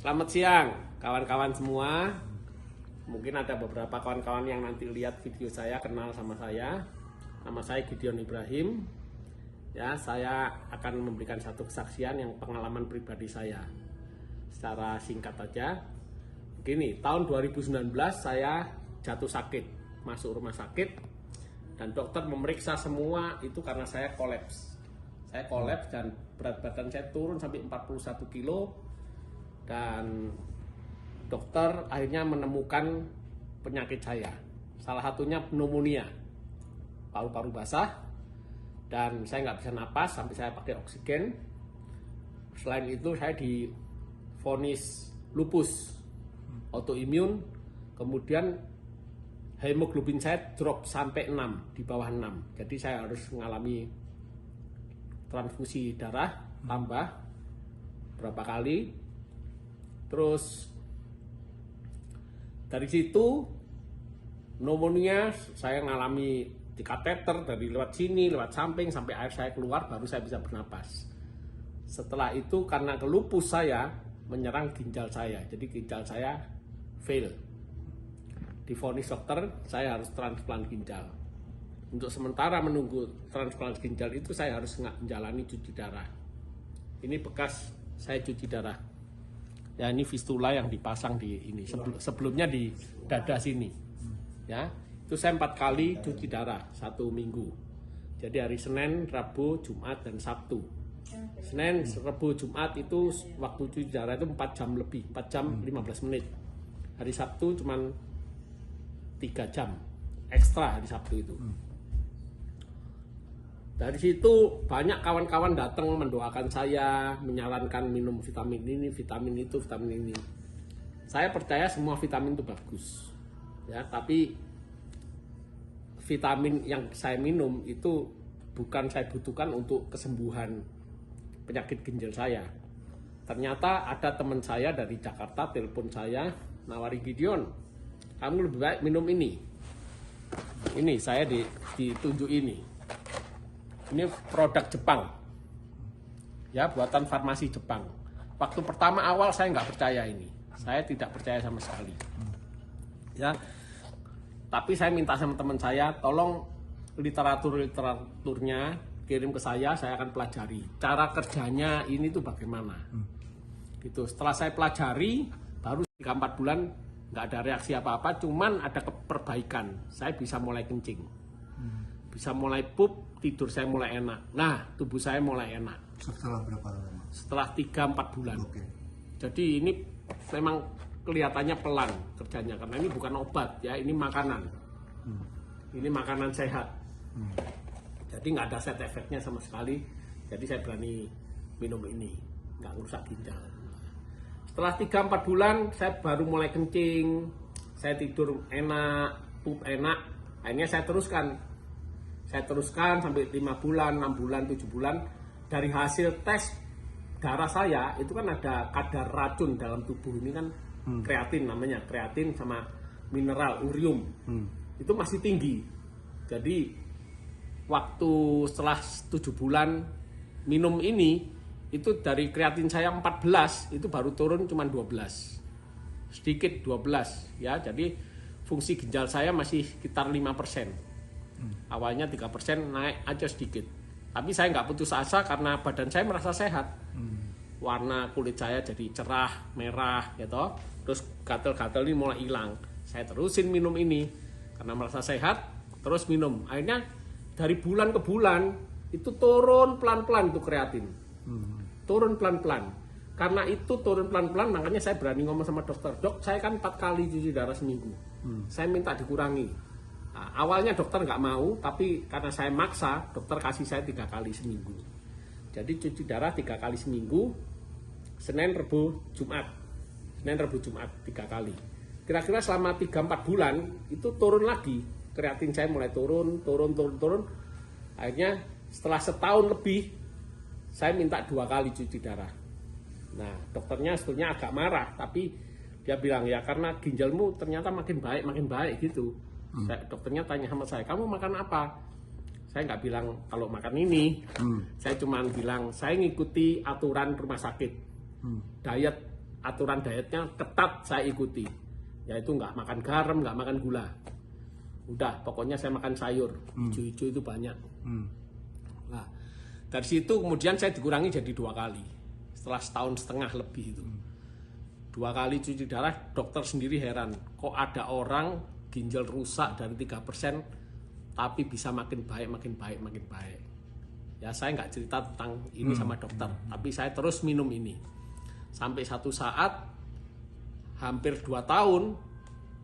Selamat siang kawan-kawan semua. Mungkin ada beberapa kawan-kawan yang nanti lihat video saya kenal sama saya. Nama saya Gideon Ibrahim. Ya, saya akan memberikan satu kesaksian yang pengalaman pribadi saya. Secara singkat aja. Begini, tahun 2019 saya jatuh sakit, masuk rumah sakit dan dokter memeriksa semua itu karena saya kolaps. Saya kolaps dan berat badan saya turun sampai 41 kilo dan dokter akhirnya menemukan penyakit saya. Salah satunya pneumonia, paru-paru basah, dan saya nggak bisa napas sampai saya pakai oksigen. Selain itu saya divonis lupus autoimun, kemudian hemoglobin saya drop sampai 6, di bawah 6. Jadi saya harus mengalami transfusi darah tambah berapa kali. Terus dari situ pneumonia saya mengalami di kateter dari lewat sini, lewat samping sampai air saya keluar baru saya bisa bernapas. Setelah itu karena lupus saya menyerang ginjal saya, jadi ginjal saya fail. Divonis dokter saya harus transplant ginjal. Untuk sementara menunggu transplant ginjal itu saya harus menjalani cuci darah. Ini bekas saya cuci darah. Ya, ini fistula yang dipasang di ini. Sebelumnya di dada sini. Ya, itu saya 4 kali cuci darah 1 minggu. Jadi hari Senin, Rabu, Jumat, dan Sabtu. Senin, Rabu, Jumat itu waktu cuci darah itu 4 jam lebih, 4 jam 15 menit. Hari Sabtu cuman 3 jam ekstra hari Sabtu itu. Dari situ banyak kawan-kawan datang mendoakan saya, menyarankan minum vitamin ini, vitamin itu, vitamin ini. Saya percaya semua vitamin itu bagus. Ya, tapi vitamin yang saya minum itu bukan saya butuhkan untuk kesembuhan penyakit ginjal saya. Ternyata ada teman saya dari Jakarta telepon saya, nawari, Gideon, kamu lebih baik minum ini. Ini saya ditunjuk ini. Ini produk Jepang, ya, buatan farmasi Jepang. Waktu pertama awal saya nggak percaya ini, saya tidak percaya sama sekali, ya. Tapi saya minta sama teman saya, tolong literaturnya kirim ke saya akan pelajari cara kerjanya ini tuh bagaimana. Gitu. Setelah saya pelajari, baru 3-4 bulan nggak ada reaksi apa-apa, cuman ada perbaikan. Saya bisa mulai kencing, bisa mulai pup. Tidur saya mulai enak. Nah, tubuh saya mulai enak. Setelah berapa lama? Setelah 3-4 bulan. Oke. Jadi ini memang kelihatannya pelan kerjanya karena ini bukan obat ya, ini makanan. Ini makanan sehat. Jadi nggak ada side effect-nya sama sekali. Jadi saya berani minum ini, nggak merusak ginjal. Setelah 3-4 bulan saya baru mulai kencing, saya tidur enak, pup enak. Akhirnya saya teruskan sampai 5 bulan, 6 bulan, 7 bulan. Dari hasil tes darah saya itu kan ada kadar racun dalam tubuh ini kan, kreatin namanya, kreatin sama mineral urium. Itu masih tinggi. Jadi waktu setelah 7 bulan minum ini, itu dari kreatin saya 14 itu baru turun cuma 12. Sedikit 12 ya. Jadi fungsi ginjal saya masih sekitar 5%. Awalnya 3%, naik aja sedikit. Tapi saya nggak putus asa karena badan saya merasa sehat. Warna kulit saya jadi cerah, merah gitu. Terus gatal-gatal ini mulai hilang. Saya terusin minum ini karena merasa sehat, terus minum. Akhirnya dari bulan ke bulan itu turun pelan-pelan tuh kreatin. Turun pelan-pelan. Karena itu turun pelan-pelan, makanya saya berani ngomong sama dokter. Dok, saya kan 4 kali cuci darah seminggu. Saya minta dikurangi. Nah, awalnya dokter nggak mau, tapi karena saya maksa, dokter kasih saya 3 kali seminggu. Jadi cuci darah 3 kali seminggu, Senin, Rabu, Jumat. Senin, Rabu, Jumat 3 kali. Kira-kira selama 3-4 bulan itu turun lagi. Kreatin saya mulai turun. Akhirnya setelah setahun lebih, saya minta 2 kali cuci darah. Nah, dokternya sebetulnya agak marah, tapi dia bilang ya karena ginjalmu ternyata makin baik gitu. Dokternya tanya sama saya, kamu makan apa? Saya nggak bilang kalau makan ini. Saya cuma bilang saya ngikuti aturan rumah sakit. Aturan dietnya ketat saya ikuti. Yaitu nggak makan garam, nggak makan gula. Udah, pokoknya saya makan sayur. Hijau-hijau itu banyak. Nah, dari situ kemudian saya dikurangi jadi 2 kali. Setelah setahun setengah lebih itu. 2 kali cuci darah, dokter sendiri heran. Kok ada orang ginjal rusak dari 3%, tapi bisa makin baik. Ya saya nggak cerita tentang ini sama dokter, tapi saya terus minum ini. Sampai satu saat, hampir 2 tahun,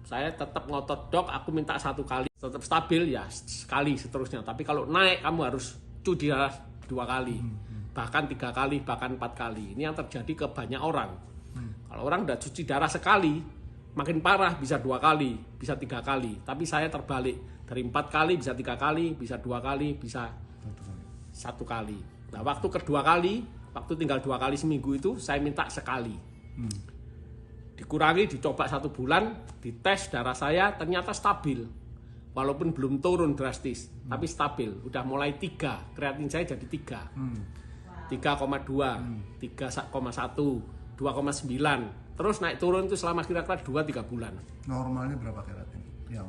saya tetap ngotot, dok aku minta 1 kali. Tetap stabil ya sekali seterusnya. Tapi kalau naik kamu harus cuci darah 2 kali. Bahkan 3 kali, bahkan 4 kali. Ini yang terjadi ke banyak orang. Kalau orang udah cuci darah sekali, makin parah bisa 2 kali, bisa 3 kali. Tapi saya terbalik, dari 4 kali bisa 3 kali, bisa 2 kali, bisa 1 kali. Nah waktu kedua kali, waktu tinggal 2 kali seminggu itu, saya minta sekali. Dikurangi, dicoba 1 bulan, dites darah saya ternyata stabil. Walaupun belum turun drastis, tapi stabil. Udah mulai 3, kreatin saya jadi 3. 3,2, 3,1, 2,9. Terus naik turun itu selama kira-kira 2-3 bulan. Normalnya berapa kreatin?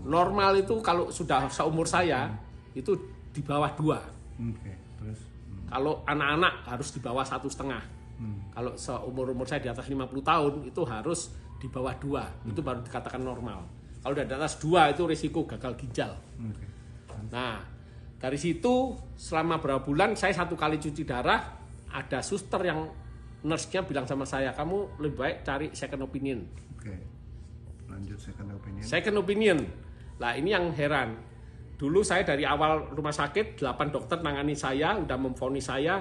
Normal itu kalau sudah seumur saya itu di bawah 2. Terus kalau anak-anak harus di bawah 1,5. Kalau seumur saya di atas 50 tahun itu harus di bawah 2. Itu baru dikatakan normal. Kalau udah di atas 2 itu risiko gagal ginjal. Nah dari situ selama berapa bulan saya 1 kali cuci darah, ada suster yang nurse-nya bilang sama saya, kamu lebih baik cari second opinion. Lanjut second opinion. Second opinion. Lah ini yang heran. Dulu saya dari awal rumah sakit 8 dokter nangani saya, udah memvonis saya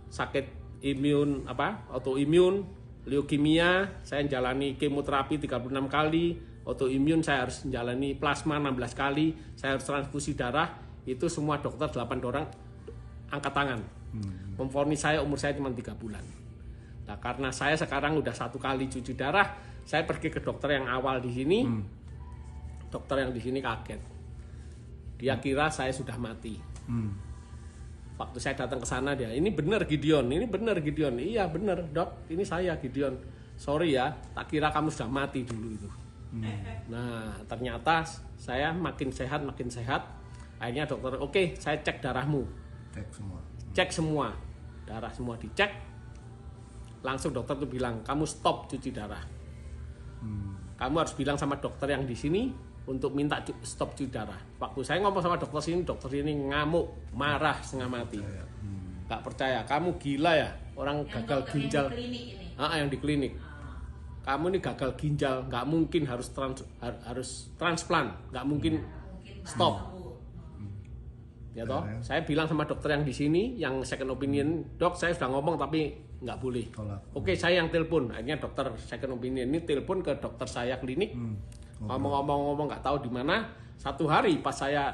sakit imun autoimun, leukemia, saya jalani kemoterapi 36 kali, autoimun saya harus menjalani plasma 16 kali, saya harus transfusi darah. Itu semua dokter 8 orang angkat tangan. Memvonis saya umur saya cuma 3 bulan. Nah, karena saya sekarang udah 1 kali cuci darah, saya pergi ke dokter yang awal di sini. Dokter yang di sini kaget. Dia kira saya sudah mati. Waktu saya datang ke sana dia, ini benar Gideon, ini benar Gideon. Iya benar dok, ini saya Gideon. Sorry ya, tak kira kamu sudah mati dulu itu. Nah ternyata saya makin sehat. Akhirnya dokter, oke, saya cek darahmu. Cek semua, darah semua dicek. Langsung dokter tuh bilang, kamu stop cuci darah. Kamu harus bilang sama dokter yang di sini untuk minta stop cuci darah. Waktu saya ngomong sama dokter sini ngamuk, marah setengah mati. Gak percaya, kamu gila ya, orang yang gagal ginjal. Yang di klinik. Kamu ini gagal ginjal, nggak mungkin harus transplant, nggak mungkin stop. Ya toh, saya bilang sama dokter yang di sini, yang second opinion, dok saya sudah ngomong tapi nggak boleh. Oke, saya yang telepon. Akhirnya dokter second opinion ini telepon ke dokter saya klinik, ngomong-ngomong nggak tahu di mana. 1 hari pas saya,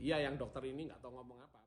iya yang dokter ini nggak tahu ngomong apa.